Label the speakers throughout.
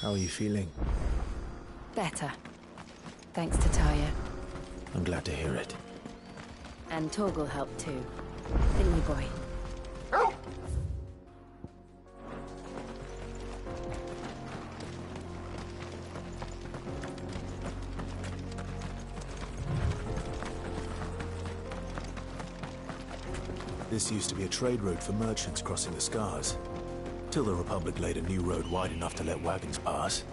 Speaker 1: How are you feeling?
Speaker 2: Better. Thanks to Taya.
Speaker 1: I'm glad to hear it.
Speaker 2: And Torgal helped too. Didn't we, boy?
Speaker 1: This used to be a trade route for merchants crossing the Scars. Till the Republic laid a new road wide enough to let wagons pass,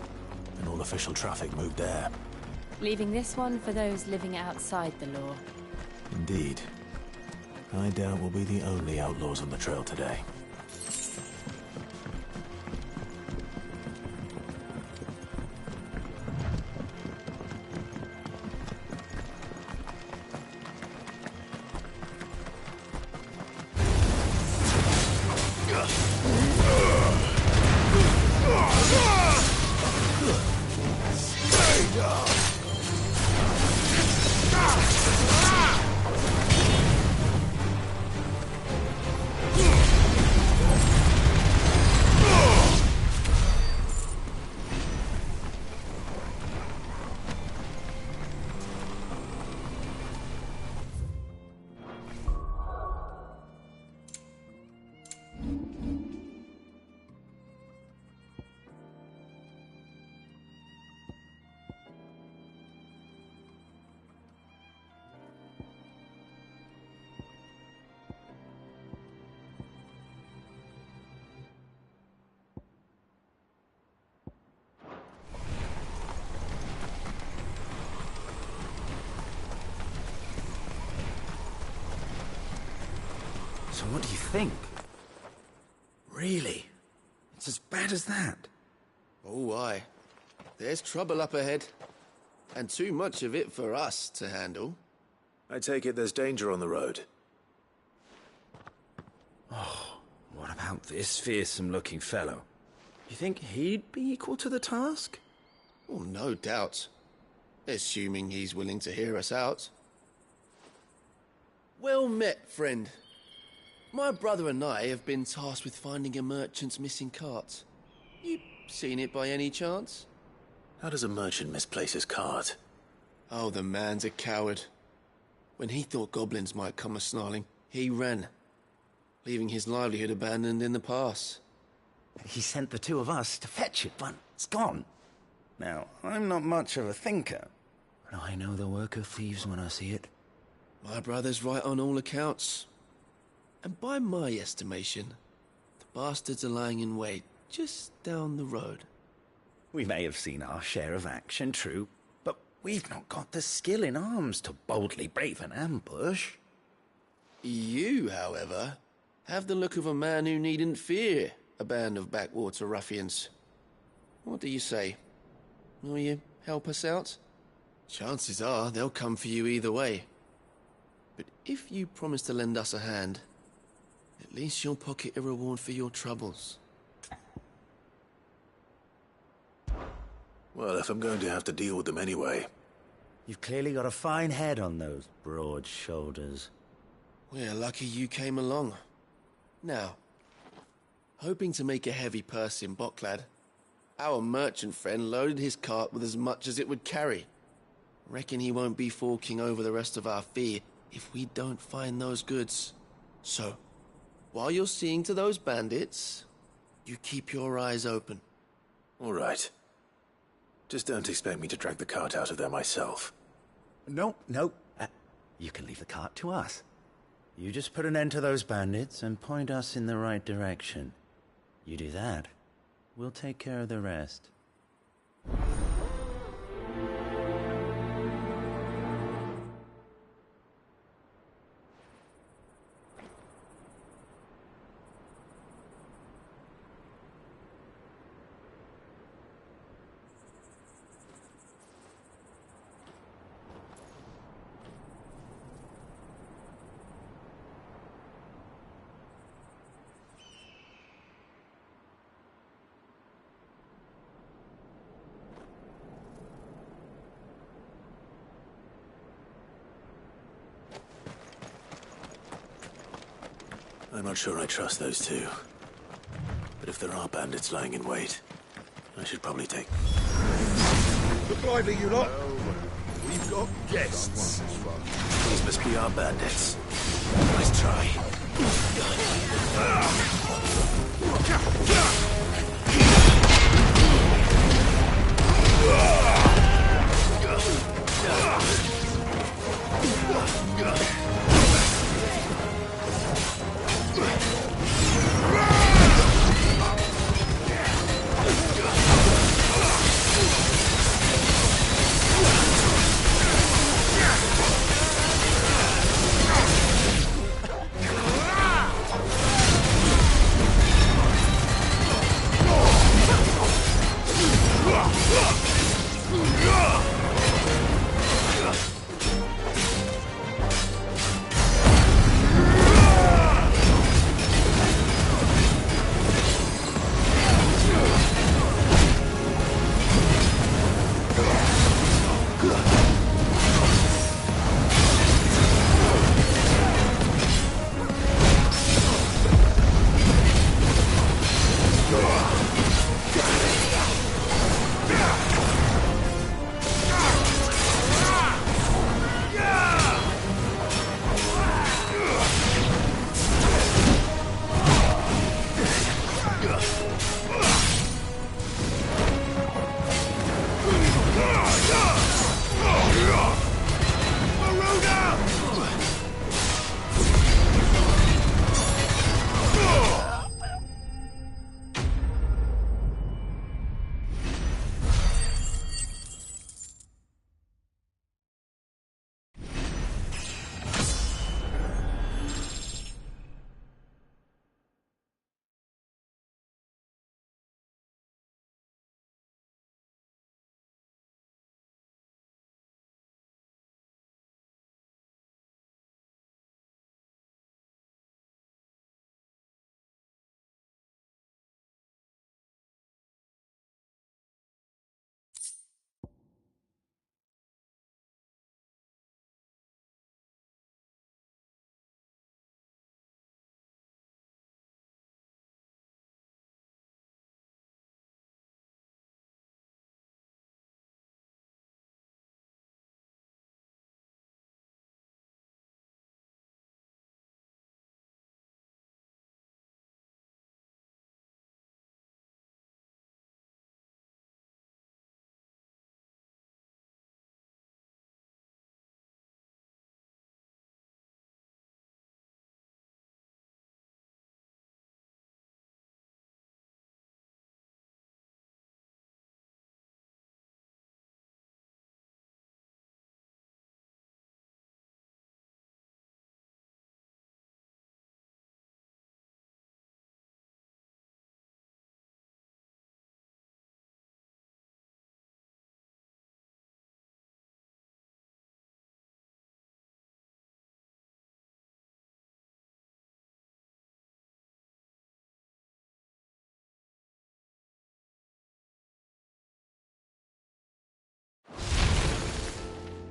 Speaker 1: and all official traffic moved there.
Speaker 2: Leaving this one for those living outside the law.
Speaker 1: Indeed. I doubt we'll be the only outlaws on the trail today.
Speaker 3: So what do you think? Really? It's as bad as that?
Speaker 4: Oh, aye. There's trouble up ahead. And too much of it for us to handle.
Speaker 1: I take it there's danger on the road.
Speaker 3: Oh, what about this fearsome-looking fellow? You think he'd be equal to the task?
Speaker 4: Oh, no doubt. Assuming he's willing to hear us out. Well met, friend. My brother and I have been tasked with finding a merchant's missing cart. You seen it by any chance?
Speaker 1: How does a merchant misplace his cart?
Speaker 4: Oh, the man's a coward. When he thought goblins might come a-snarling, he ran, leaving his livelihood abandoned in the pass.
Speaker 3: He sent the two of us to fetch it, but it's gone. Now, I'm not much of a thinker, but I know the work of thieves when I see it.
Speaker 4: My brother's right on all accounts. And by my estimation, the bastards are lying in wait just down the road.
Speaker 3: We may have seen our share of action, true, but we've not got the skill in arms to boldly brave an ambush.
Speaker 4: You, however, have the look of a man who needn't fear a band of backwater ruffians. What do you say? Will you help us out? Chances are they'll come for you either way. But if you promise to lend us a hand, at least you'll pocket a reward for your troubles.
Speaker 1: Well, if I'm going to have to deal with them anyway.
Speaker 3: You've clearly got a fine head on those broad shoulders.
Speaker 4: We're lucky you came along. Now, hoping to make a heavy purse in Boklad, our merchant friend loaded his cart with as much as it would carry. Reckon he won't be forking over the rest of our fee if we don't find those goods. So, while you're seeing to those bandits, you keep your eyes open.
Speaker 1: All right. Just don't expect me to drag the cart out of there myself.
Speaker 3: No. You can leave the cart to us. You just put an end to those bandits and point us in the right direction. You do that, we'll take care of the rest.
Speaker 1: I'm not sure I trust those two. But if there are bandits lying in wait, I should probably take...
Speaker 5: Look lively, you lot! We've got guests.
Speaker 1: These must be our bandits. Nice try.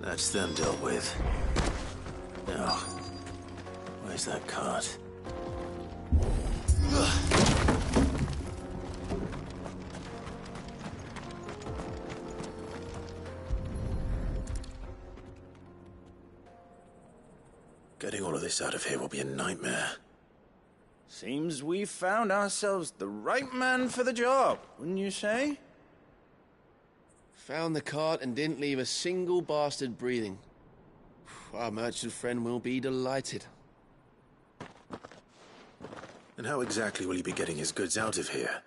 Speaker 1: That's them dealt with. Now, where's that cart? Getting all of this out of here will be a nightmare.
Speaker 3: Seems we've found ourselves the right man for the job, wouldn't you say?
Speaker 4: Found the cart and didn't leave a single bastard breathing. Our merchant friend will be delighted.
Speaker 1: And how exactly will he be getting his goods out of here?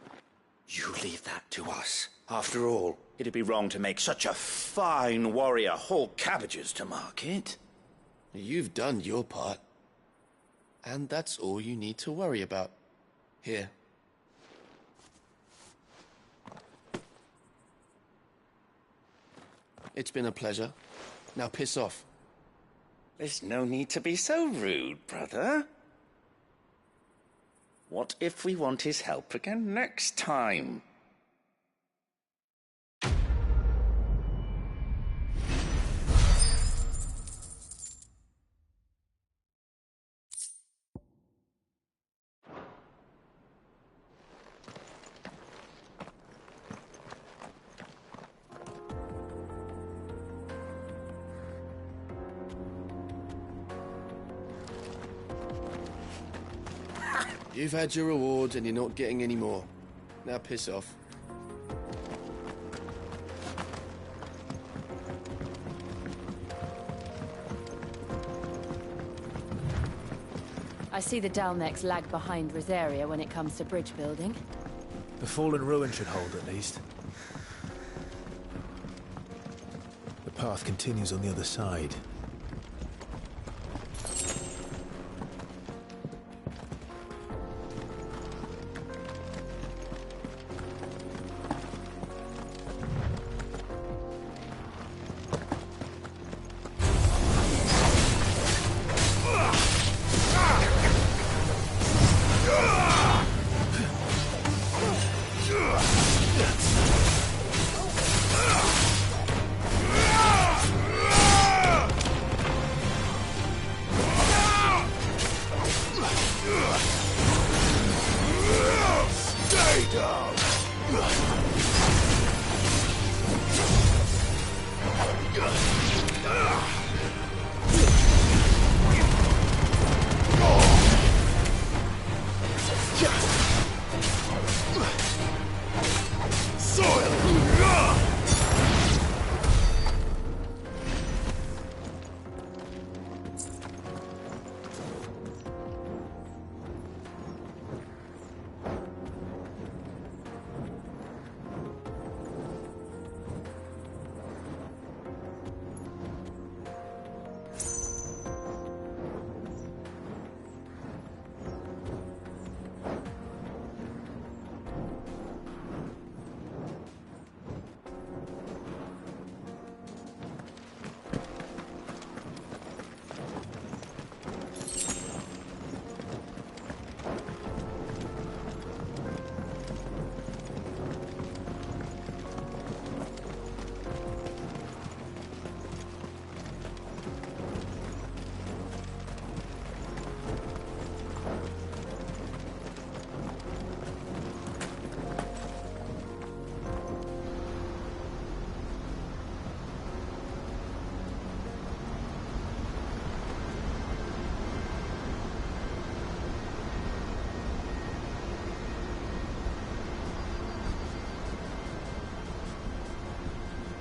Speaker 6: You leave that to us. After all, it'd be wrong to make such a fine warrior haul cabbages to market.
Speaker 4: You've done your part. And that's all you need to worry about. Here. It's been a pleasure. Now piss off.
Speaker 6: There's no need to be so rude, brother. What if we want his help again next time?
Speaker 4: You've had your reward and you're not getting any more. Now piss off.
Speaker 2: I see the Dalnecs lag behind Rosaria when it comes to bridge building.
Speaker 1: The fallen ruin should hold, at least. The path continues on the other side.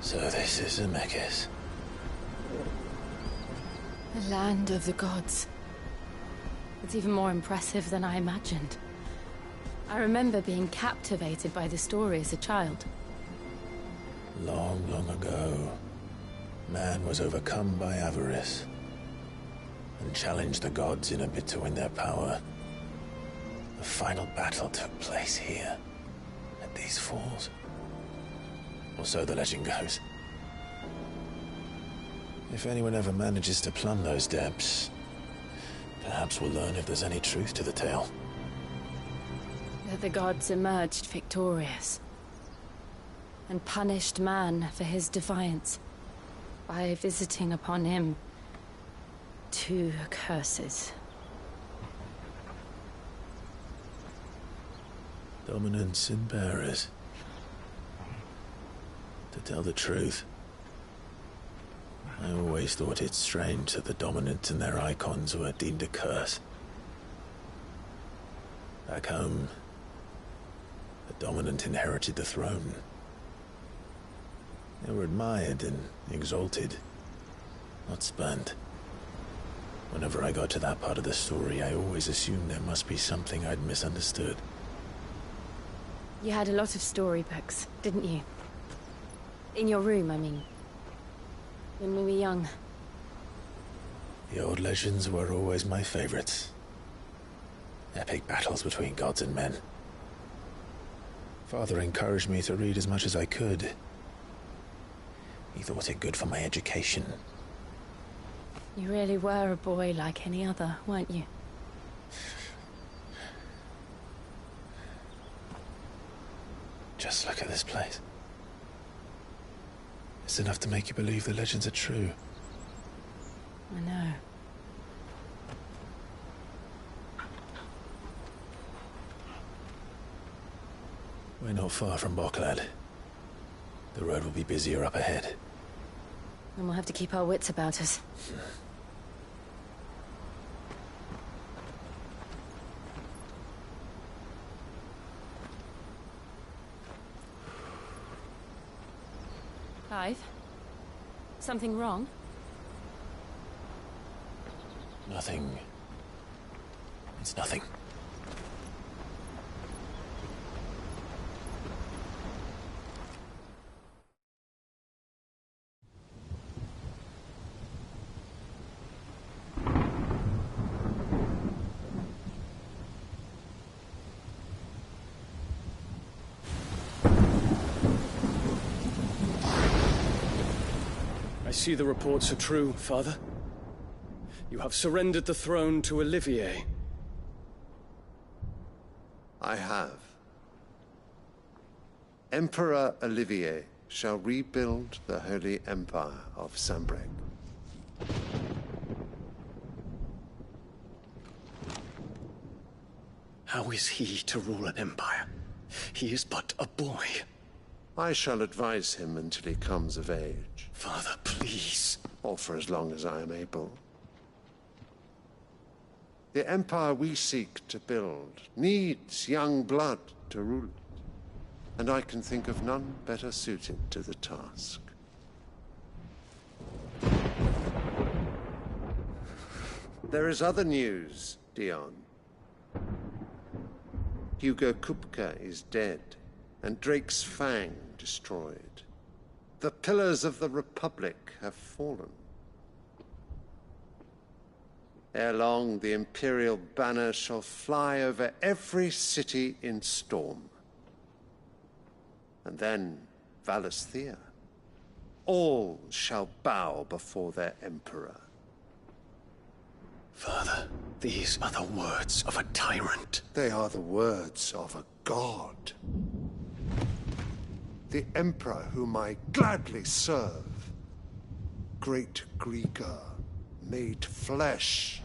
Speaker 1: So this is Zemeckis.
Speaker 2: The land of the gods. It's even more impressive than I imagined. I remember being captivated by the story as a child.
Speaker 1: Long, long ago, man was overcome by avarice and challenged the gods in a bid to win their power. The final battle took place here, at these falls. Or so the legend goes. If anyone ever manages to plumb those depths, perhaps we'll learn if there's any truth to the tale.
Speaker 2: That the gods emerged victorious and punished man for his defiance by visiting upon him 2 curses.
Speaker 1: Dominants and bearers. To tell the truth, I always thought it strange that the dominants and their icons were deemed a curse. Back home, the dominant inherited the throne. They were admired and exalted, not spurned. Whenever I got to that part of the story, I always assumed there must be something I'd misunderstood.
Speaker 2: You had a lot of storybooks, didn't you? In your room, I mean. When we were young.
Speaker 1: The old legends were always my favorites. Epic battles between gods and men. Father encouraged me to read as much as I could. He thought it good for my education.
Speaker 2: You really were a boy like any other, weren't you?
Speaker 1: Just look at this place. It's enough to make you believe the legends are true.
Speaker 2: I know.
Speaker 1: We're not far from Boklad. The road will be busier up ahead.
Speaker 2: And we'll have to keep our wits about us. alive? Something wrong?
Speaker 1: Nothing. It's nothing.
Speaker 7: I see the reports are true, Father. You have surrendered the throne to Olivier.
Speaker 5: I have. Emperor Olivier shall rebuild the Holy Empire of Sanbreque.
Speaker 7: How is he to rule an empire? He is but a boy.
Speaker 5: I shall advise him until he comes of age.
Speaker 7: Father, please.
Speaker 5: Or for as long as I am able. The empire we seek to build needs young blood to rule it, and I can think of none better suited to the task. There is other news, Dion. Hugo Kupka is dead, and Drake's Fang destroyed. The pillars of the Republic have fallen. Ere long, the Imperial banner shall fly over every city in Storm. And then, Valisthea. All shall bow before their Emperor.
Speaker 7: Father, these are the words of a tyrant.
Speaker 5: They are the words of a god. The Emperor whom I gladly serve. Great Grieger, made flesh.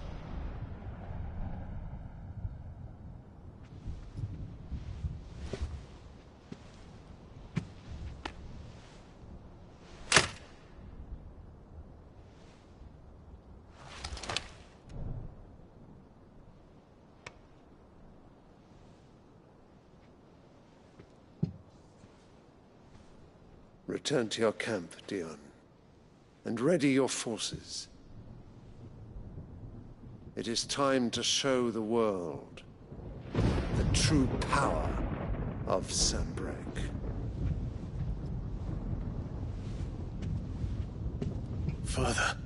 Speaker 5: Return to your camp, Dion, and ready your forces. It is time to show the world the true power of Sanbreque.
Speaker 7: Father.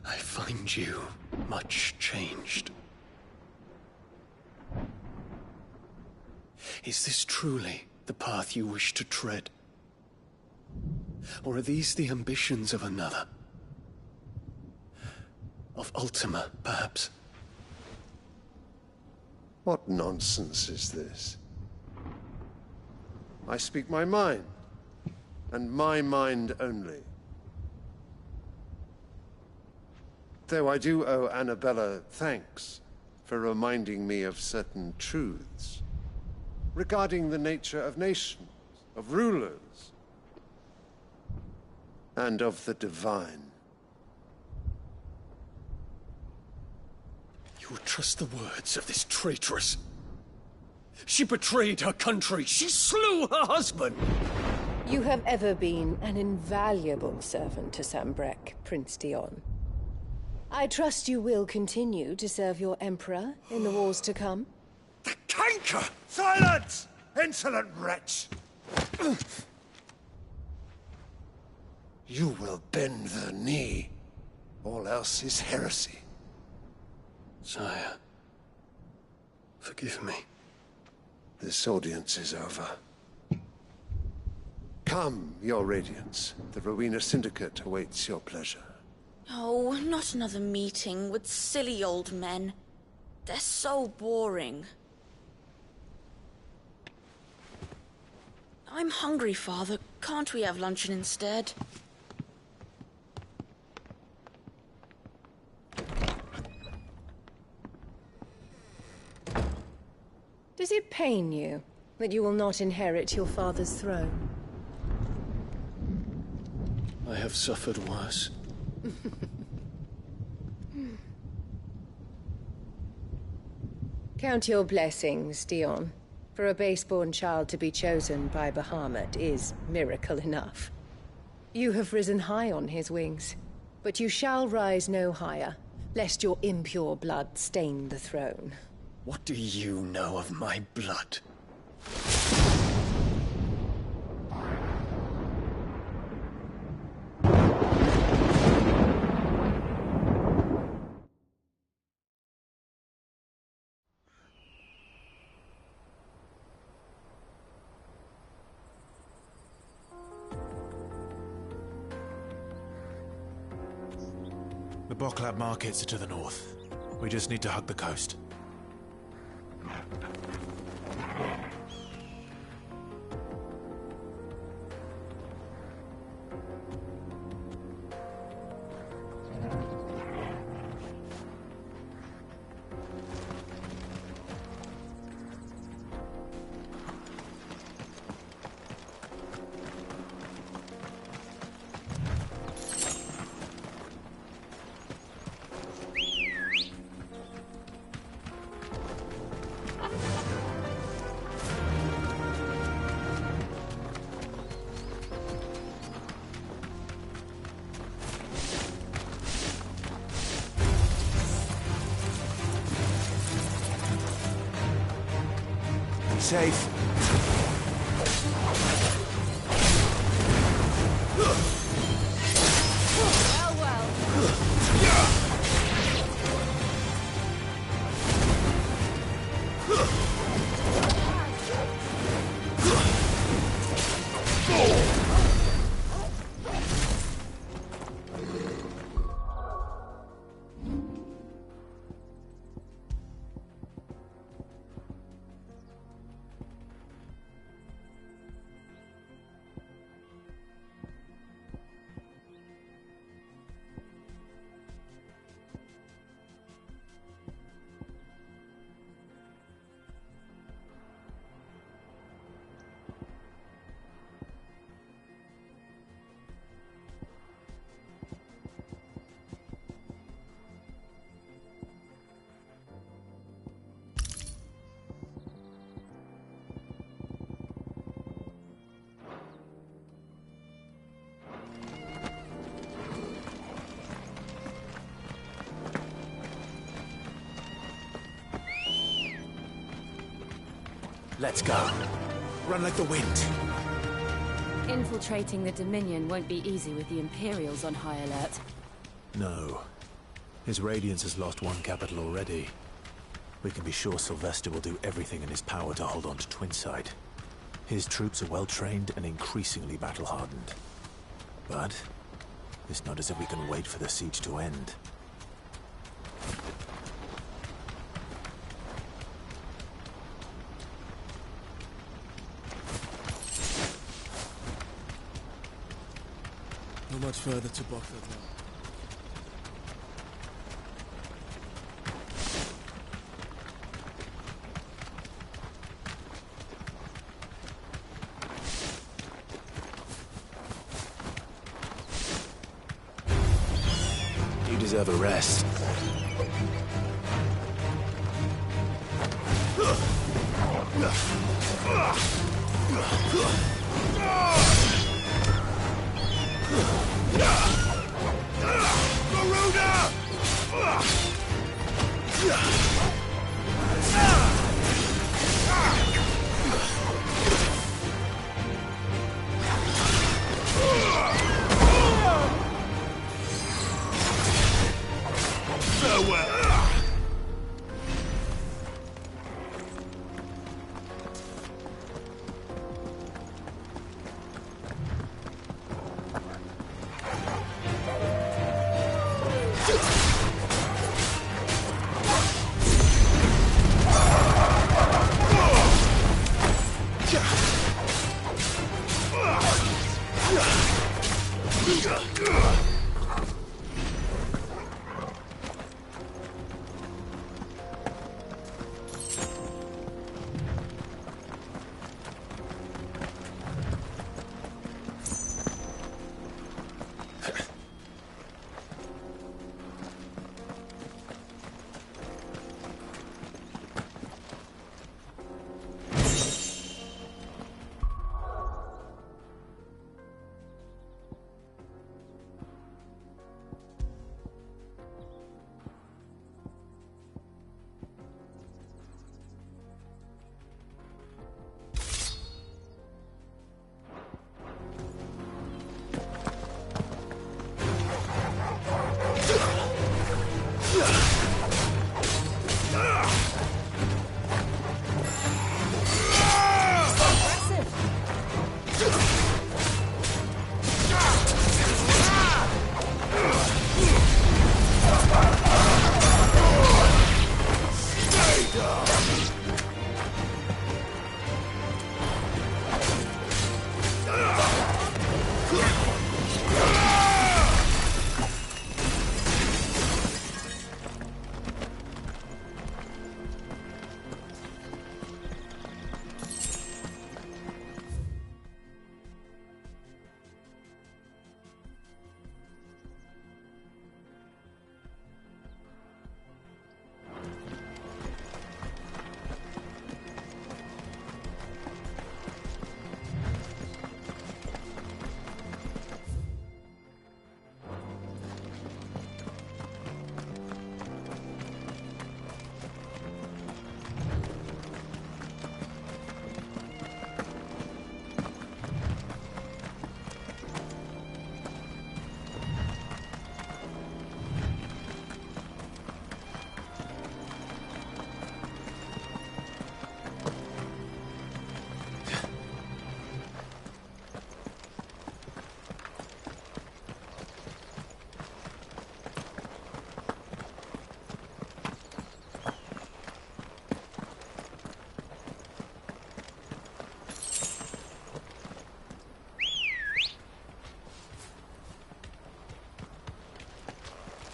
Speaker 7: I find you much changed. Is this truly the path you wish to tread? Or are these the ambitions of another? Of Ultima, perhaps?
Speaker 5: What nonsense is this? I speak my mind, and my mind only. Though I do owe Annabella thanks for reminding me of certain truths regarding the nature of nations, of rulers, and of the divine.
Speaker 7: You would trust the words of this traitress? She betrayed her country. She slew her husband.
Speaker 8: You have ever been an invaluable servant to Sanbreque, Prince Dion. I trust you will continue to serve your Emperor in the wars to come.
Speaker 5: The canker! Silence! Insolent wretch! You will bend the knee. All else is heresy.
Speaker 7: Sire, forgive me.
Speaker 5: This audience is over. Come, your Radiance. The Rowena Syndicate awaits your pleasure.
Speaker 9: Oh, not another meeting with silly old men. They're so boring. I'm hungry, Father. Can't we have luncheon instead?
Speaker 8: Does it pain you that you will not inherit your father's throne?
Speaker 7: I have suffered worse.
Speaker 8: Count your blessings, Dion. For a base-born child to be chosen by Bahamut is miracle enough. You have risen high on his wings, but you shall rise no higher, lest your impure blood stain the throne.
Speaker 7: What do you know of my blood?
Speaker 1: The Boklab markets are to the north. We just need to hug the coast. Safe. Let's go. Run like the wind.
Speaker 2: Infiltrating the Dominion won't be easy with the Imperials on high alert.
Speaker 1: No. His Radiance has lost one capital already. We can be sure Sylvester will do everything in his power to hold on to Twinside. His troops are well-trained and increasingly battle-hardened. But it's not as if we can wait for the siege to end.
Speaker 4: Not much further to Boklab now.
Speaker 1: You deserve a rest.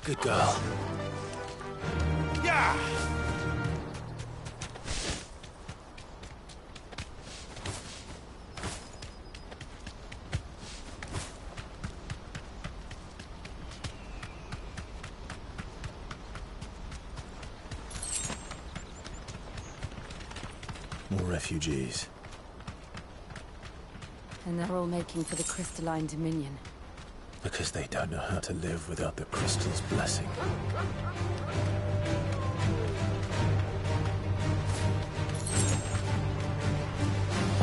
Speaker 1: Good girl.
Speaker 6: Yeah!
Speaker 1: More refugees.
Speaker 2: And they're all making for the crystalline dominion.
Speaker 1: Because they don't know how to live without the crystal's blessing.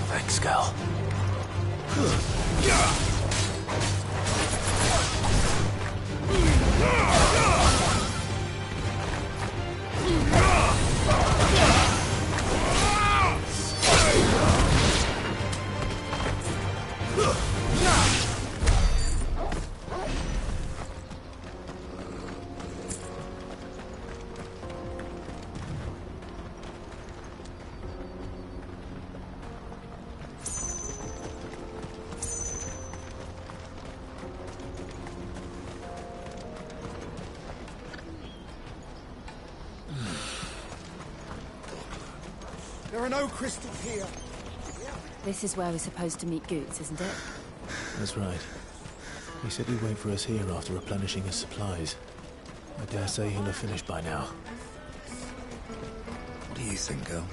Speaker 1: Thanks, Gal.
Speaker 10: There are no crystals here.
Speaker 2: This is where we're supposed to meet Goots, isn't it?
Speaker 1: That's right. He said he'd wait for us here after replenishing his supplies. I dare say he'll have finished by now.
Speaker 10: What do you think, girl?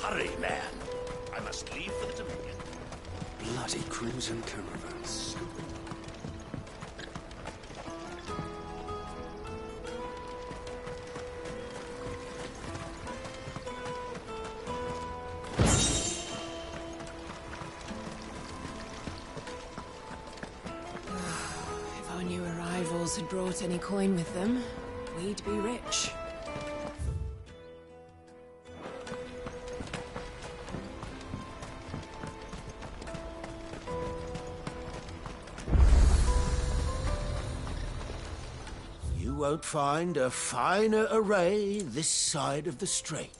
Speaker 6: Hurry, man. I must leave for the Dominion.
Speaker 10: Bloody crimson caravans.
Speaker 11: If our new arrivals had brought any coin with them, we'd be rich.
Speaker 4: You won't find a finer array this side of the strait.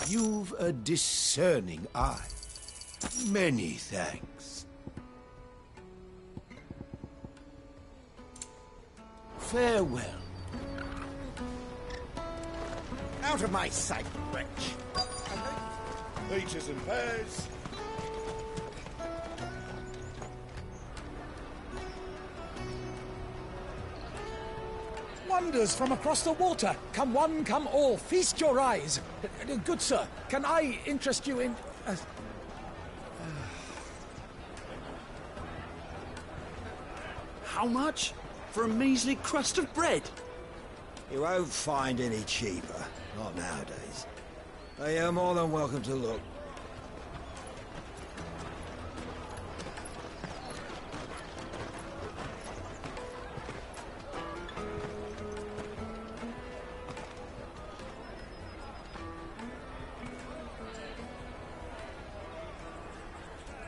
Speaker 4: You've a discerning eye. Many thanks. Farewell.
Speaker 10: Out of my sight, wretch. Peaches and pears.
Speaker 12: Wonders from across the water. Come one, come all. Feast your eyes. Good sir, can I interest you in...
Speaker 13: How much? For a measly crust of bread?
Speaker 14: You won't find any cheaper. Not nowadays. But you're more than welcome to look.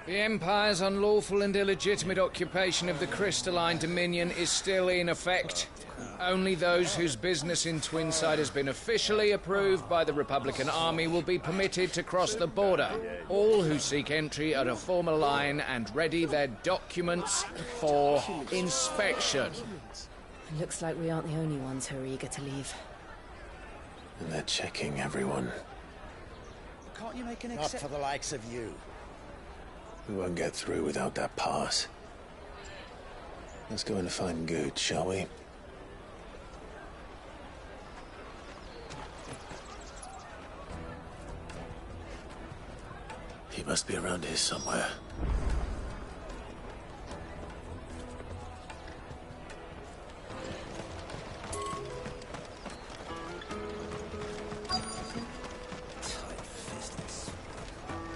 Speaker 15: The Empire's unlawful and illegitimate occupation of the crystalline dominion is still in effect. Only those whose business in Twinside has been officially approved by the Republican Army will be permitted to cross the border. All who seek entry are to form a line and ready their documents for inspection.
Speaker 2: Looks like we aren't the only ones who are eager to leave.
Speaker 1: And they're checking everyone.
Speaker 14: Can't you make an exception? Not for the likes of you.
Speaker 1: We won't get through without that pass. Let's go and find Good, shall we? He must be around here somewhere.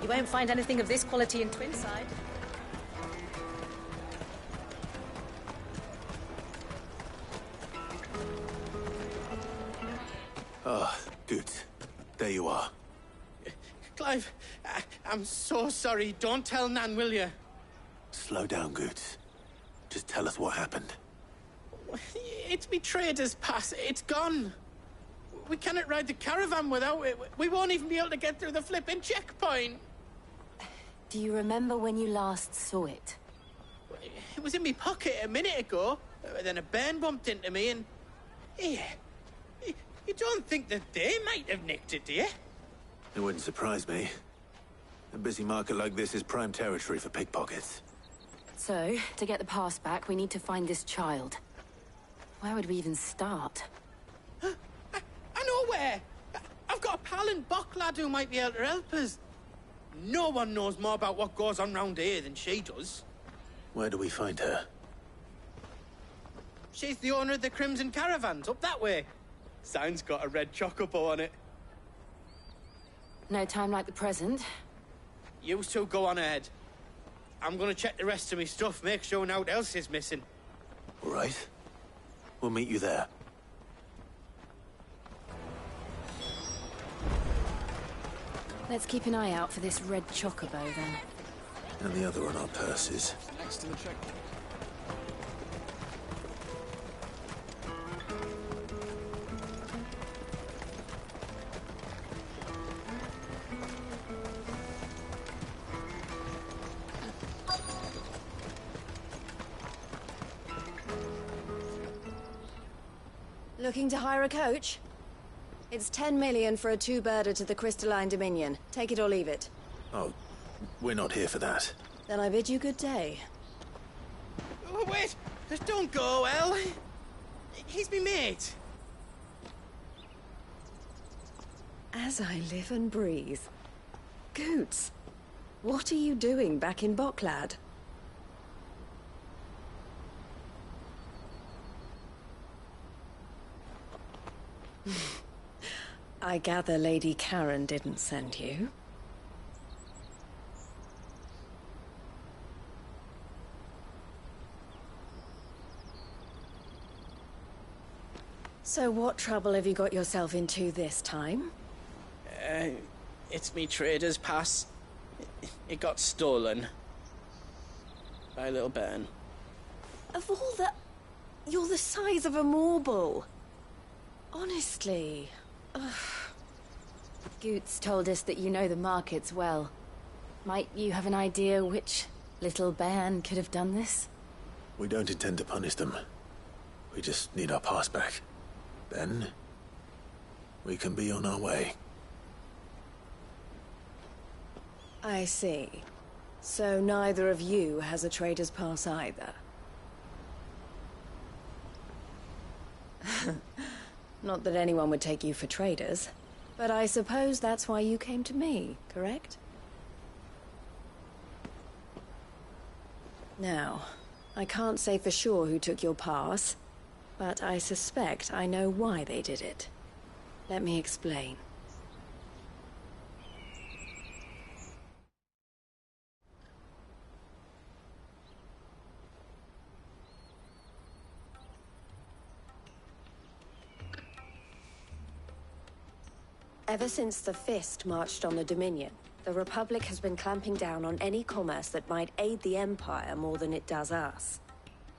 Speaker 8: You won't find anything of this quality in Twinside.
Speaker 1: Ah, good. There you are.
Speaker 16: Clive, I'm so sorry. Don't tell Nan, will you?
Speaker 1: Slow down, Goots. Just tell us what happened.
Speaker 16: It's me trader's pass. It's gone. We cannot ride the caravan without it. We won't even be able to get through the flipping checkpoint.
Speaker 2: Do you remember when you last saw it?
Speaker 16: It was in my pocket a minute ago. Then a bairn bumped into me and... Here. You don't think that they might have nicked it, do you?
Speaker 1: It wouldn't surprise me. A busy market like this is prime territory for pickpockets.
Speaker 2: So, to get the pass back, we need to find this child. Where would we even start?
Speaker 16: I know where! I've got a pal in Bocklad who might be able to help us. No one knows more about what goes on round here than she does.
Speaker 1: Where do we find her?
Speaker 16: She's the owner of the Crimson Caravans, up that way. Sign's got a red chocobo on it.
Speaker 2: No time like the present.
Speaker 16: You two go on ahead. I'm gonna check the rest of my stuff, make sure naught else is missing.
Speaker 1: All right. We'll meet you there.
Speaker 2: Let's keep an eye out for this red chocobo, then.
Speaker 1: And the other on our purses.
Speaker 7: Next to the checkpoint.
Speaker 8: Looking to hire a coach? It's 10 million for a two-birder to the Crystalline Dominion. Take it or leave it.
Speaker 1: Oh, we're not here for that.
Speaker 8: Then I bid you good day.
Speaker 16: Oh, wait! Don't go, El. He's me mate.
Speaker 8: As I live and breathe. Goots, what are you doing back in Bocklad? I gather Lady Karen didn't send you. So what trouble have you got yourself into this time?
Speaker 16: It's me trader's pass. It got stolen. By a little bairn.
Speaker 8: Of all the... You're the size of a marble. Honestly. Ugh.
Speaker 2: Goots told us that you know the markets well. Might you have an idea which little bairn could have done this?
Speaker 1: We don't intend to punish them. We just need our pass back. Then, we can be on our way.
Speaker 8: I see. So neither of you has a trader's pass either. Not that anyone would take you for traders, but I suppose that's why you came to me, correct? Now, I can't say for sure who took your pass, but I suspect I know why they did it. Let me explain. Ever since the Fist marched on the Dominion, the Republic has been clamping down on any commerce that might aid the Empire more than it does us.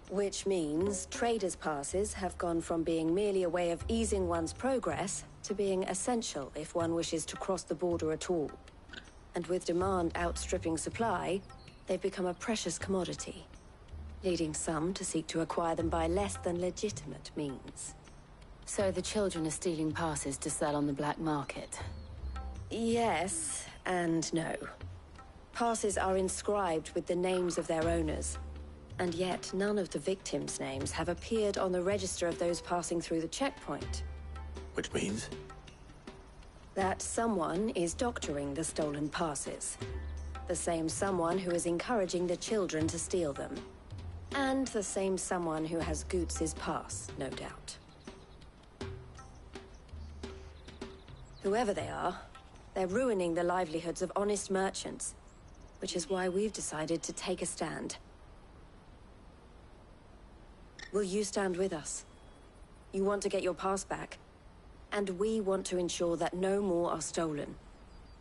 Speaker 8: Which means traders' passes have gone from being merely a way of easing one's progress to being essential if one wishes to cross the border at all. And with demand outstripping supply, they've become a precious commodity, leading some to seek to acquire them by less than legitimate means.
Speaker 2: So the children are stealing passes to sell on the black market?
Speaker 8: Yes, and no. Passes are inscribed with the names of their owners, and yet none of the victims' names have appeared on the register of those passing through the checkpoint.
Speaker 1: Which means?
Speaker 8: That someone is doctoring the stolen passes. The same someone who is encouraging the children to steal them. And the same someone who has Goots's pass, no doubt. Whoever they are, they're ruining the livelihoods of honest merchants, which is why we've decided to take a stand. Will you stand with us? You want to get your pass back?
Speaker 17: And we want to ensure that no more are stolen.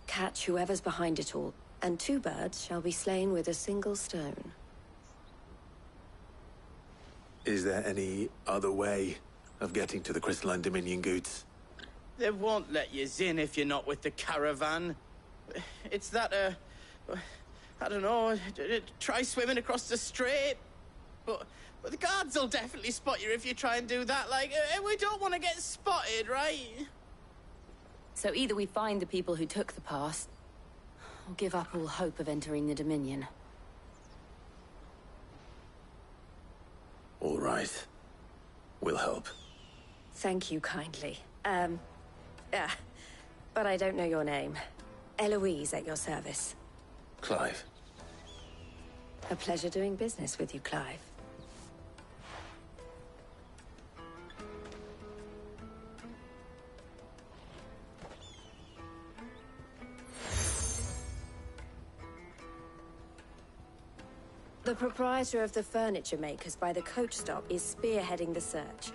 Speaker 17: Catch whoever's behind it all, and 2 birds shall be slain with a single stone.
Speaker 1: Is there any other way of getting to the Crystalline Dominion goods?
Speaker 16: They won't let you in if you're not with the caravan. It's that, I don't know, try swimming across the strait. But the guards will definitely spot you if you try and do that. Like, we don't want to get spotted, right?
Speaker 2: So either we find the people who took the pass, or give up all hope of entering the Dominion.
Speaker 1: All right. We'll help.
Speaker 17: Thank you kindly. But I don't know your name. Eloise at your service.
Speaker 1: Clive.
Speaker 17: A pleasure doing business with you, Clive. The proprietor of the furniture makers by the coach stop is spearheading the search.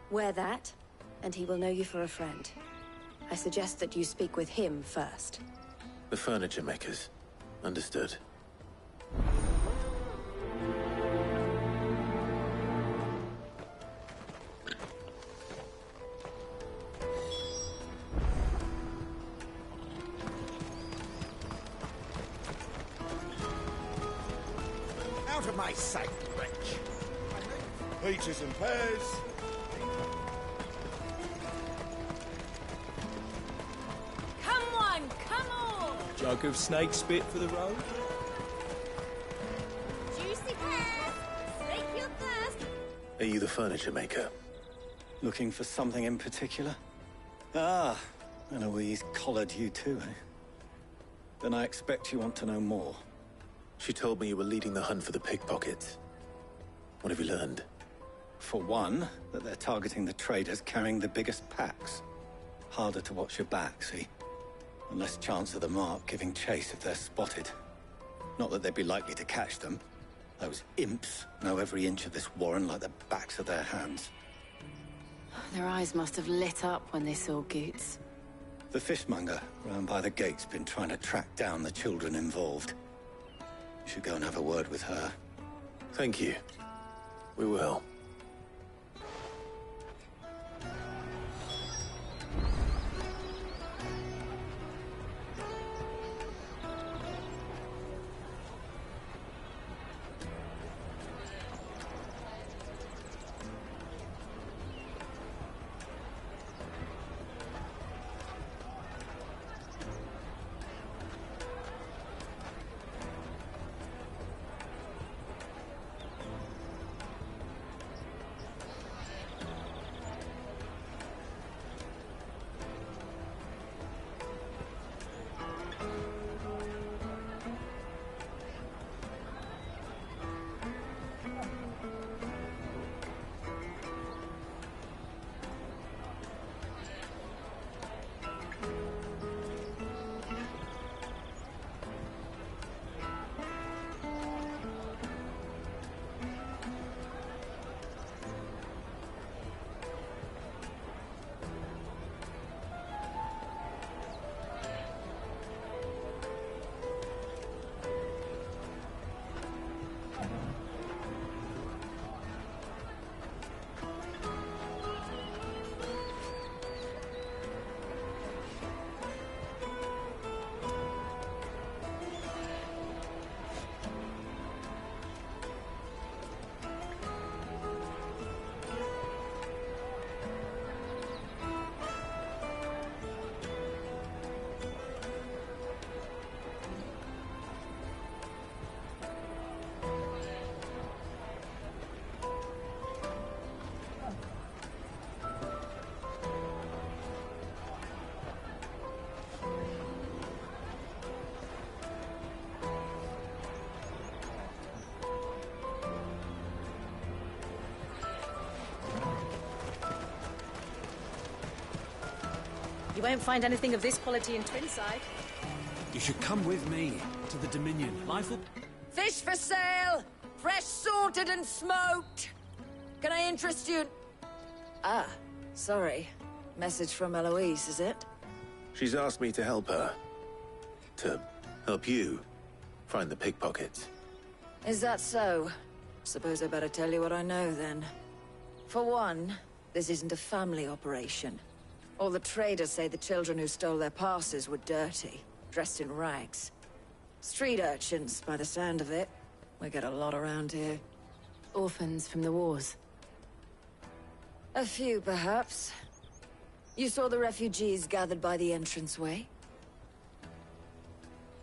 Speaker 17: Wear that, and he will know you for a friend. I suggest that you speak with him first.
Speaker 1: The furniture makers. Understood.
Speaker 10: Out of my sight, wretch. Peaches and pears.
Speaker 11: Come on, come on!
Speaker 18: Jug of snake spit for the road?
Speaker 11: Juicy pears! Slake your thirst!
Speaker 1: Are you the furniture maker?
Speaker 19: Looking for something in particular? Ah, Eloise collared you too, eh? Then I expect you want to know more.
Speaker 1: She told me you were leading the hunt for the pickpockets. What have you learned?
Speaker 19: For one, that they're targeting the traders carrying the biggest packs. Harder to watch your back, see? And less chance of the mark giving chase if they're spotted. Not that they'd be likely to catch them. Those imps know every inch of this warren like the backs of their hands.
Speaker 2: Their eyes must have lit up when they saw Goots.
Speaker 19: The fishmonger round by the gate's been trying to track down the children involved. You should go and have a word with her.
Speaker 1: Thank you. We will.
Speaker 11: You won't find anything of this quality in Twinside.
Speaker 13: You should come with me to the Dominion. Life will...
Speaker 20: Fish for sale! Fresh salted and smoked! Can I interest you? Ah, sorry. Message from Eloise, is it?
Speaker 1: She's asked me to help her. To help you find the pickpockets.
Speaker 20: Is that so? Suppose I better tell you what I know, then. For one, this isn't a family operation. All the traders say the children who stole their passes were dirty, dressed in rags. Street urchins, by the sound of it. We get a lot around here.
Speaker 2: Orphans from the wars.
Speaker 20: A few, perhaps. You saw the refugees gathered by the entranceway?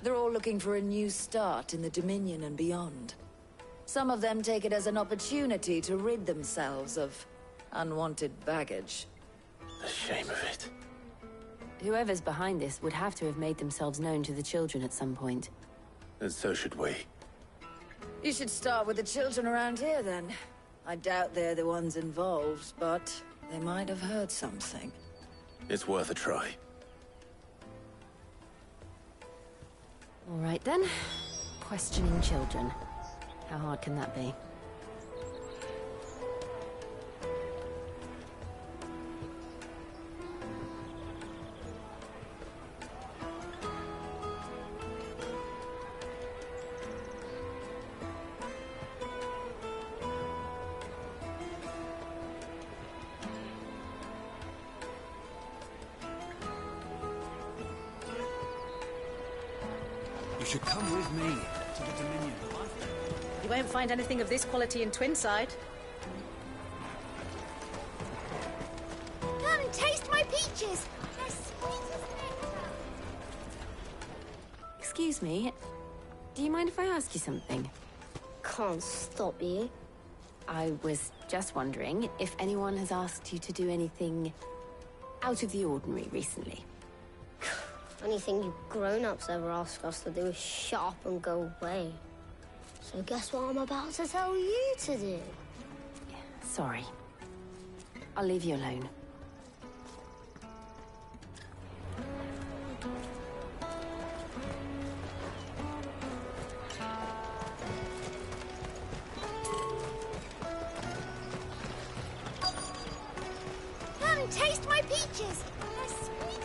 Speaker 20: They're all looking for a new start in the Dominion and beyond. Some of them take it as an opportunity to rid themselves of unwanted baggage.
Speaker 1: The shame of it.
Speaker 2: Whoever's behind this would have to have made themselves known to the children at some point.
Speaker 1: And so should we.
Speaker 20: You should start with the children around here, then. I doubt they're the ones involved, but they might have heard something.
Speaker 1: It's worth a try.
Speaker 2: All right, then. Questioning children. How hard can that be?
Speaker 13: You should come with me to the Dominion.
Speaker 21: You won't find anything of this quality in Twinside.
Speaker 22: Come, taste my peaches! They're sweet as nectar!
Speaker 2: Excuse me, do you mind if I ask you something?
Speaker 22: Can't stop you.
Speaker 2: I was just wondering if anyone has asked you to do anything out of the ordinary recently.
Speaker 22: Anything you grown-ups ever ask us to do is shut up and go away. So guess what I'm about to tell you to do?
Speaker 2: Sorry. I'll leave you alone.
Speaker 22: Come, taste my peaches! They're sweet.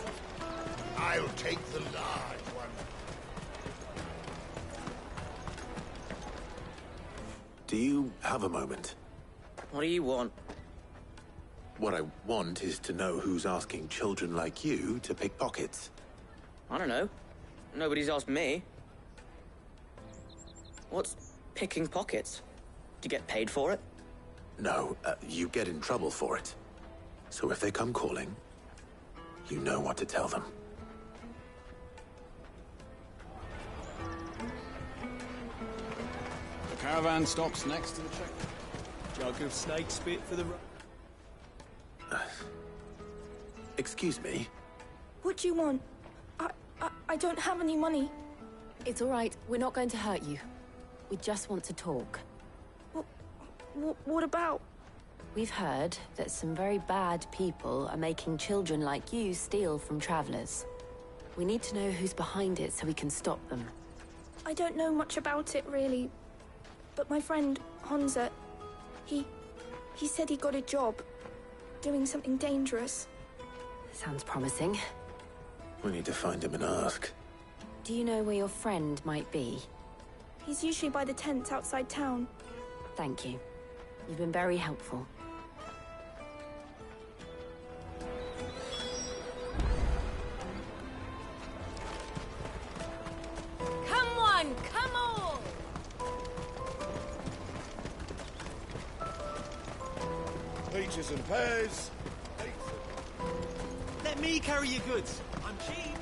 Speaker 10: I'll take the large one.
Speaker 1: Do you have a moment?
Speaker 16: What do you want?
Speaker 1: What I want is to know who's asking children like you to pick pockets.
Speaker 16: I don't know. Nobody's asked me. What's picking pockets? Do you get paid for it?
Speaker 1: No, you get in trouble for it. So if they come calling, you know what to tell them.
Speaker 13: The caravan stops next to the checkpoint.
Speaker 18: Jug of snake spit for the road.
Speaker 1: Excuse me?
Speaker 23: What do you want? I don't have any money.
Speaker 2: It's all right. We're not going to hurt you. We just want to talk.
Speaker 23: What about?
Speaker 2: We've heard that some very bad people are making children like you steal from travelers. We need to know who's behind it so we can stop them.
Speaker 23: I don't know much about it, really. But my friend, Honza, he said he got a job doing something dangerous.
Speaker 2: Sounds promising.
Speaker 1: We need to find him and ask.
Speaker 2: Do you know where your friend might be?
Speaker 23: He's usually by the tents outside town.
Speaker 2: Thank you. You've been very helpful.
Speaker 22: Come one, come all!
Speaker 10: Peaches and pears.
Speaker 18: Let me carry your goods. I'm cheap.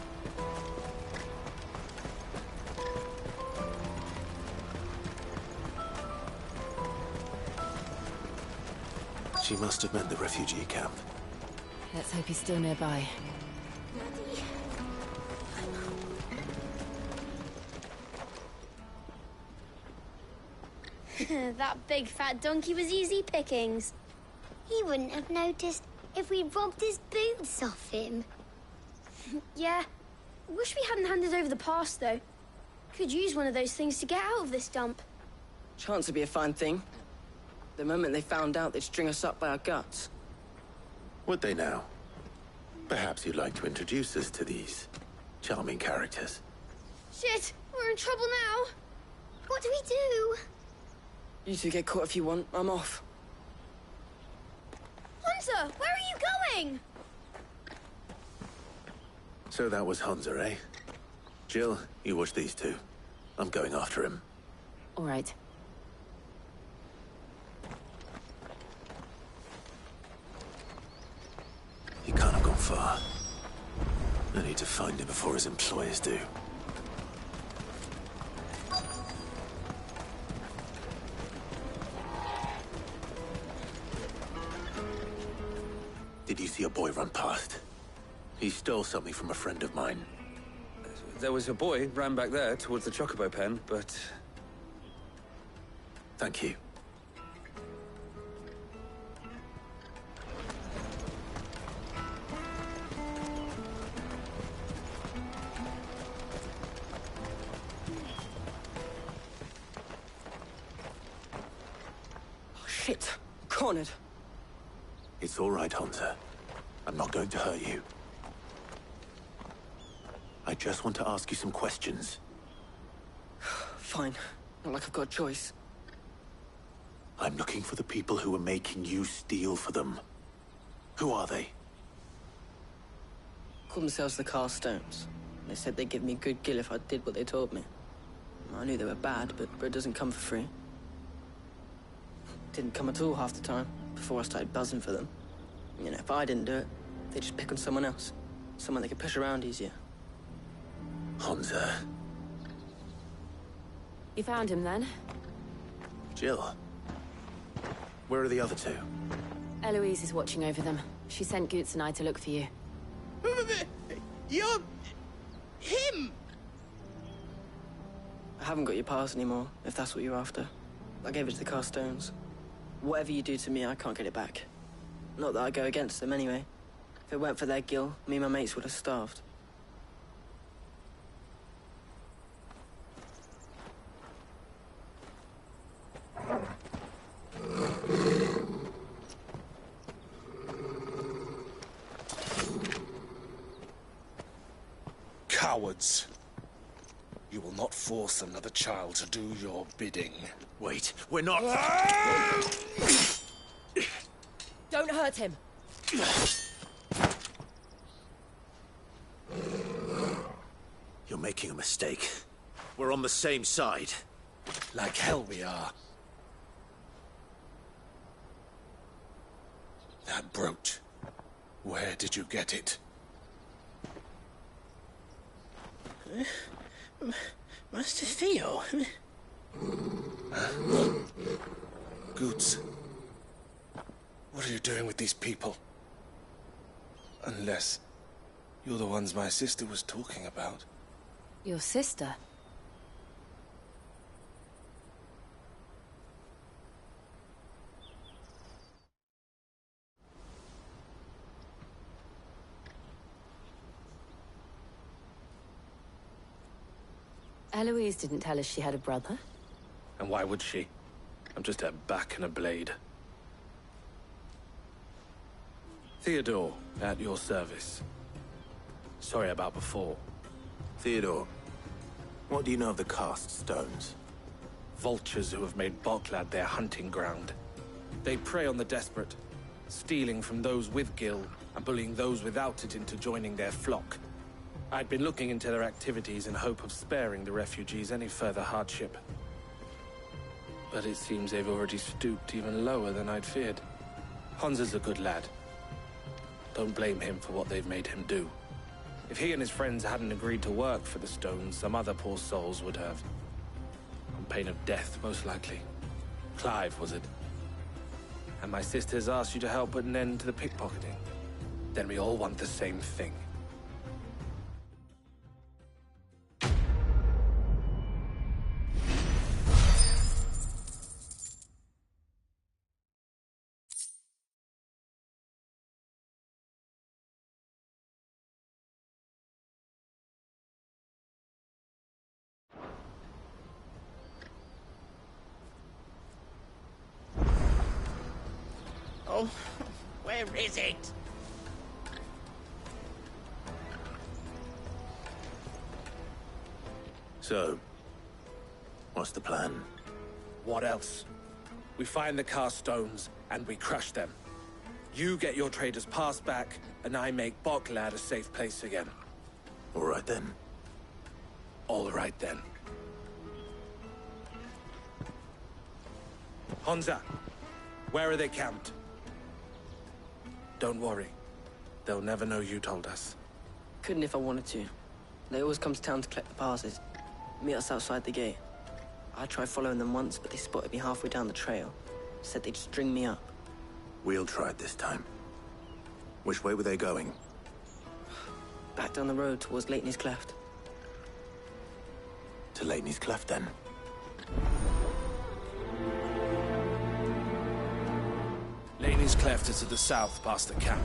Speaker 1: She must have meant the refugee camp.
Speaker 2: Let's hope he's still nearby.
Speaker 22: That big fat donkey was easy pickings. He wouldn't have noticed if we robbed his boots off him.
Speaker 23: Yeah. Wish we hadn't handed over the pass, though. Could use one of those things to get out of this dump.
Speaker 16: Chance would be a fine thing. The moment they found out, they'd string us up by our guts.
Speaker 1: Would they now? Perhaps you'd like to introduce us to these charming characters.
Speaker 22: Shit! We're in trouble now! What do we do?
Speaker 3: You two get caught if you want. I'm off.
Speaker 22: Hunter, where are you going?
Speaker 1: So that was Hunter, eh? Jill, you watch these two. I'm going after him.
Speaker 2: All right.
Speaker 1: He can't have gone far. I need to find him before his employers do. Did you see a boy run past? He stole something from a friend of mine.
Speaker 5: There was a boy ran back there towards the Chocobo pen, but...
Speaker 1: Thank you.
Speaker 3: Oh, shit. Cornered.
Speaker 1: It's all right, Hunter. I'm not going to hurt you. I just want to ask you some questions.
Speaker 3: Fine. Not like I've got a choice.
Speaker 1: I'm looking for the people who are making you steal for them. Who are they?
Speaker 3: Called themselves the Carstones. They said they'd give me good gill if I did what they told me. I knew they were bad, but bread doesn't come for free. Didn't come at all half the time, before I started buzzing for them. You know, if I didn't do it, they'd just pick on someone else. Someone they could push around easier.
Speaker 1: Hunter.
Speaker 2: You found him then?
Speaker 1: Jill. Where are the other two?
Speaker 2: Eloise is watching over them. She sent Goots and I to look for you.
Speaker 16: You're... him!
Speaker 3: I haven't got your pass anymore, if that's what you're after. I gave it to the Carstones. Whatever you do to me, I can't get it back. Not that I go against them anyway. If it weren't for their gill, me and my mates would have starved.
Speaker 9: Cowards. You will not force another child to do your bidding.
Speaker 1: Wait, we're not...
Speaker 2: Don't hurt him.
Speaker 1: You're making a mistake. We're on the same side.
Speaker 9: Like hell we are. That brooch. Where did you get it?
Speaker 16: Master Theo?
Speaker 9: Goots. What are you doing with these people? Unless you're the ones my sister was talking about.
Speaker 2: Your sister? Eloise didn't tell us she had a brother.
Speaker 9: And why would she? I'm just her back and a blade. Theodore, at your service. Sorry about before.
Speaker 1: Theodore, what do you know of the Cast Stones?
Speaker 9: Vultures who have made Boklad their hunting ground. They prey on the desperate, stealing from those with gil and bullying those without it into joining their flock. I'd been looking into their activities in hope of sparing the refugees any further hardship. But it seems they've already stooped even lower than I'd feared. Hansa's a good lad. Don't blame him for what they've made him do. If he and his friends hadn't agreed to work for the Stones, some other poor souls would have. On pain of death, most likely. Clive, was it? And my sisters asked you to help put an end to the pickpocketing. Then we all want the same thing.
Speaker 16: Oh, where is it?
Speaker 1: So, what's the plan?
Speaker 9: What else? We find the cast stones, and we crush them. You get your trader's pass back, and I make Boklad a safe place again.
Speaker 1: All right then.
Speaker 9: All right then. Honza, where are they camped? Don't worry. They'll never know you told us.
Speaker 3: Couldn't if I wanted to. They always come to town to collect the passes. Meet us outside the gate. I tried following them once, but they spotted me halfway down the trail. Said they'd string me up.
Speaker 1: We'll try it this time. Which way were they going?
Speaker 3: Back down the road towards Leitney's Cleft.
Speaker 1: To Leitney's Cleft, then.
Speaker 9: Leitney's Cleft is to the south, past the camp.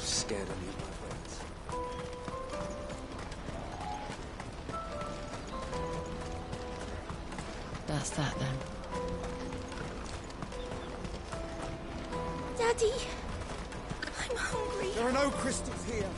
Speaker 13: Scared any of my friends.
Speaker 2: That's that then.
Speaker 23: Daddy! I'm hungry.
Speaker 10: There are no crystals here.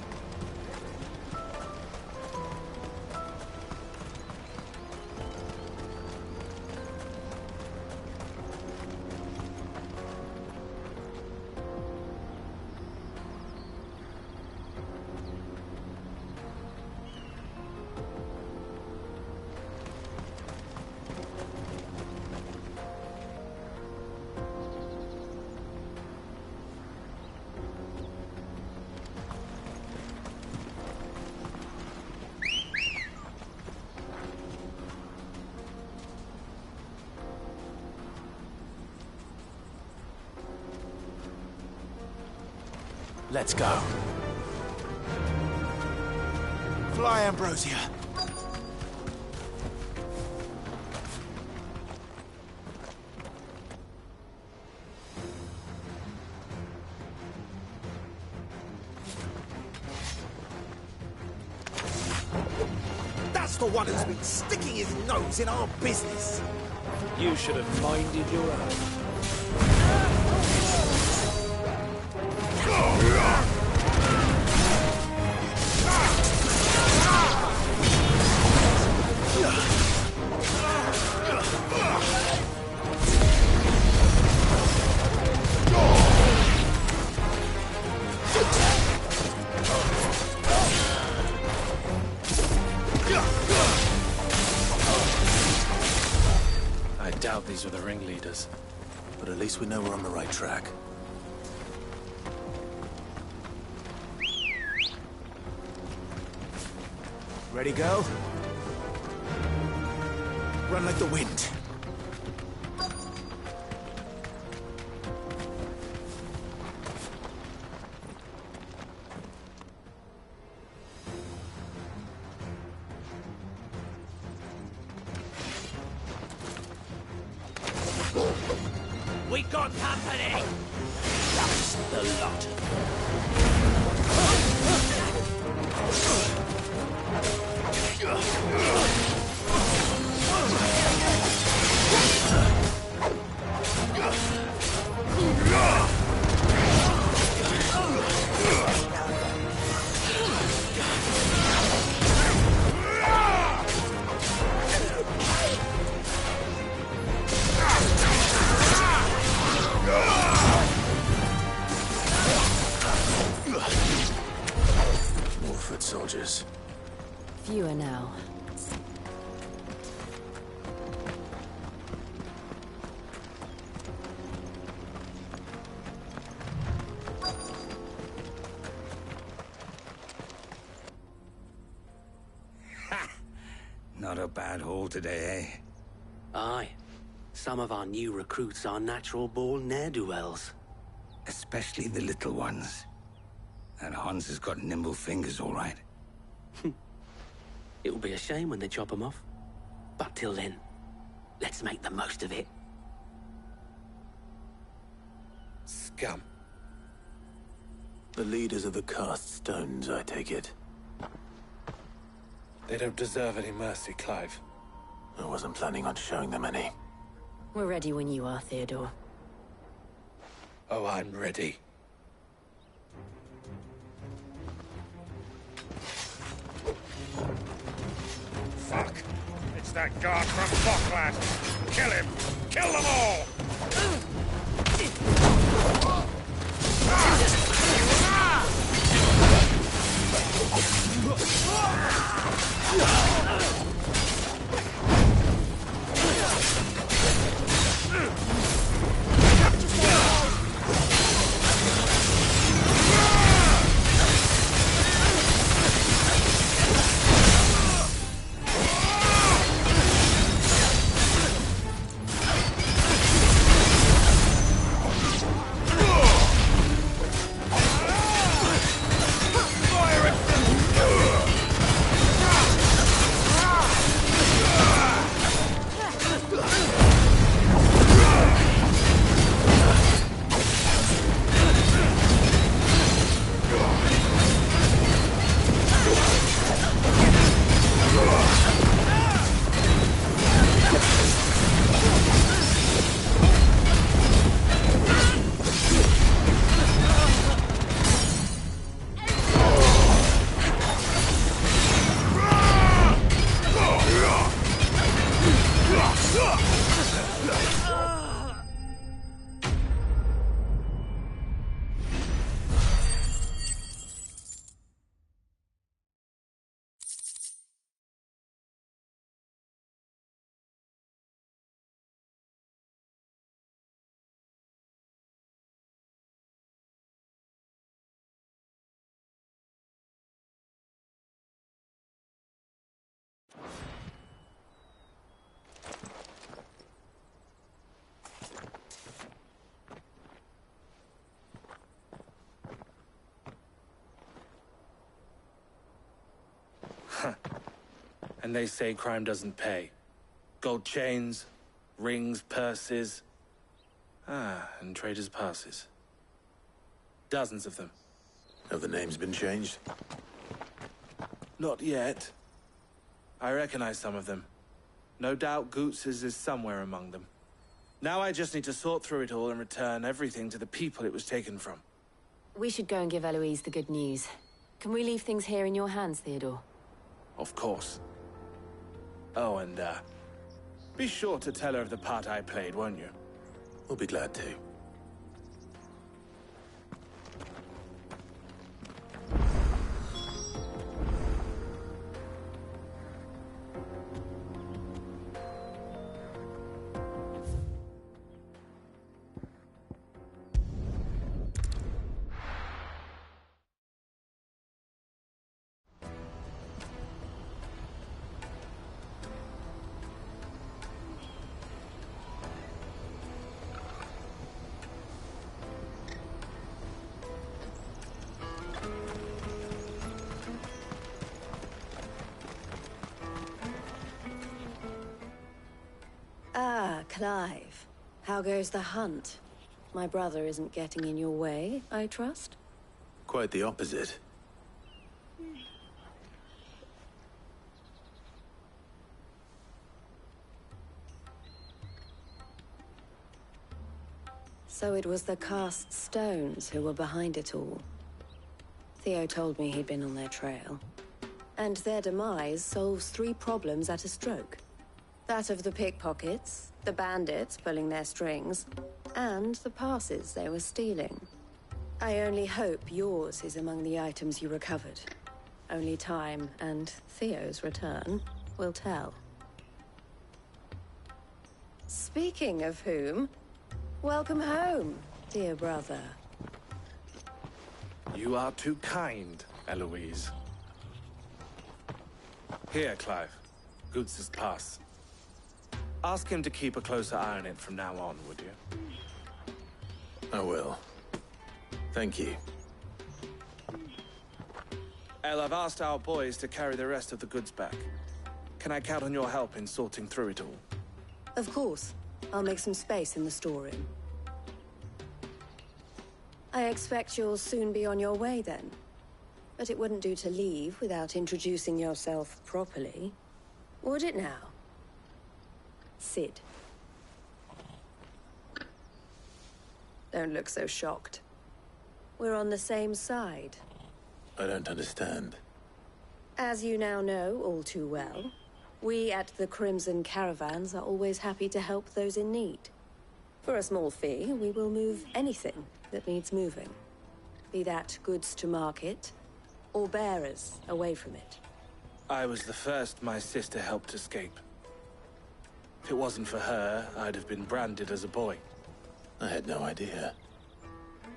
Speaker 1: Let's go.
Speaker 10: Fly, Ambrosia. That's the one who's been sticking his nose in our business.
Speaker 7: You should have minded your own.
Speaker 9: I doubt these were the ringleaders.
Speaker 1: But at least we know we're on the right track.
Speaker 10: Ready, go? Run like the wind.
Speaker 4: We got company! That's the lot.
Speaker 1: More foot soldiers.
Speaker 2: Fewer now.
Speaker 6: Not a bad haul today, eh?
Speaker 4: Aye. Some of our new recruits are natural-born ne'er-do-wells.
Speaker 6: Especially the little ones. And Hans has got nimble fingers, all right.
Speaker 4: It will be a shame when they chop them off. But till then, let's make the most of it.
Speaker 9: Scum.
Speaker 1: The leaders of the cast stones, I take it.
Speaker 9: They don't deserve any mercy, Clive.
Speaker 1: I wasn't planning on showing them any.
Speaker 2: We're ready when you are, Theodore.
Speaker 9: Oh, I'm ready.
Speaker 10: Fuck! It's that guard from Bocklad! Kill him! Kill them all!
Speaker 9: And they say crime doesn't pay. Gold chains, rings, purses. And traders' passes. Dozens of them.
Speaker 1: Have the names been changed?
Speaker 9: Not yet. I recognize some of them. No doubt Goots's is somewhere among them. Now I just need to sort through it all and return everything to the people it was taken from.
Speaker 2: We should go and give Eloise the good news. Can we leave things here in your hands, Theodore?
Speaker 9: Of course. Oh, and, be sure to tell her of the part I played, won't you?
Speaker 1: We'll be glad to.
Speaker 17: Clive, how goes the hunt? My brother isn't getting in your way, I trust?
Speaker 1: Quite the opposite.
Speaker 17: So it was the cast stones who were behind it all. Theo told me he'd been on their trail. And their demise solves 3 problems at a stroke. That of the pickpockets, the bandits pulling their strings, and the passes they were stealing. I only hope yours is among the items you recovered. Only time and Theo's return will tell. Speaking of whom, welcome home, dear brother.
Speaker 9: You are too kind, Eloise. Here, Clive. Goots's pass. Ask him to keep a closer eye on it from now on, would you?
Speaker 1: I will. Thank you.
Speaker 9: El, I've asked our boys to carry the rest of the goods back. Can I count on your help in sorting through it all?
Speaker 17: Of course. I'll make some space in the storeroom. I expect you'll soon be on your way then. But it wouldn't do to leave without introducing yourself properly. Would it now?
Speaker 20: Cid. Don't look so shocked. We're on the same side.
Speaker 1: I don't understand.
Speaker 20: As you now know all too well, we at the Crimson Caravans are always happy to help those in need. For a small fee, we will move anything that needs moving. Be that goods to market, or bearers away from it.
Speaker 9: I was the first my sister helped escape. If it wasn't for her, I'd have been branded as a boy.
Speaker 1: I had no idea.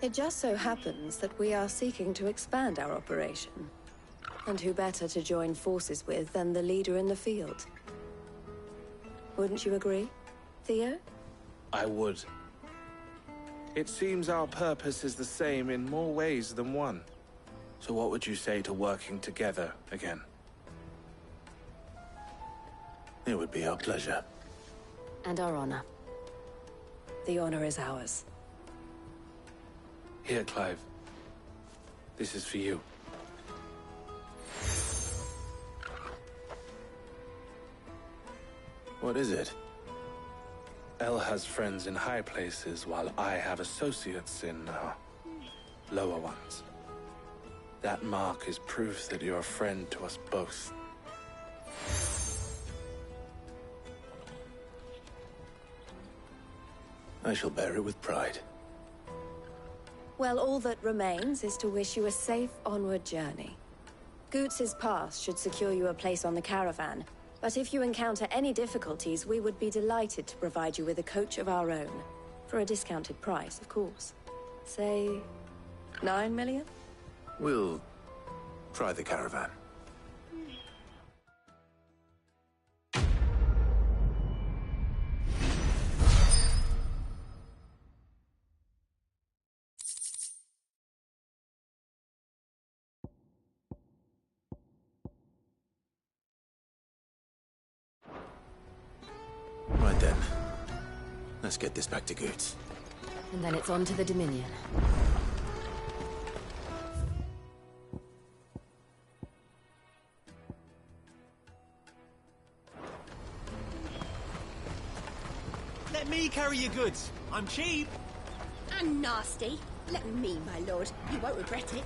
Speaker 20: It just so happens that we are seeking to expand our operation. And who better to join forces with than the leader in the field? Wouldn't you agree, Theo?
Speaker 9: I would. It seems our purpose is the same in more ways than one. So what would you say to working together again?
Speaker 1: It would be our pleasure.
Speaker 2: And our honor.
Speaker 20: The honor is ours.
Speaker 9: Here, Clive. This is for you.
Speaker 1: What is it?
Speaker 9: Elle has friends in high places, while I have associates in, lower ones. That mark is proof that you're a friend to us both.
Speaker 1: I shall bear it with pride.
Speaker 20: Well, all that remains is to wish you a safe onward journey. Goots's pass should secure you a place on the caravan, but if you encounter any difficulties, we would be delighted to provide you with a coach of our own. For a discounted price, of course. Say, 9 million?
Speaker 1: We'll try the caravan. Right then. Let's get this back to Goots.
Speaker 2: And then it's on to the Dominion.
Speaker 13: Let me carry your goods. I'm cheap.
Speaker 22: And nasty. Let me, my lord. You won't regret it.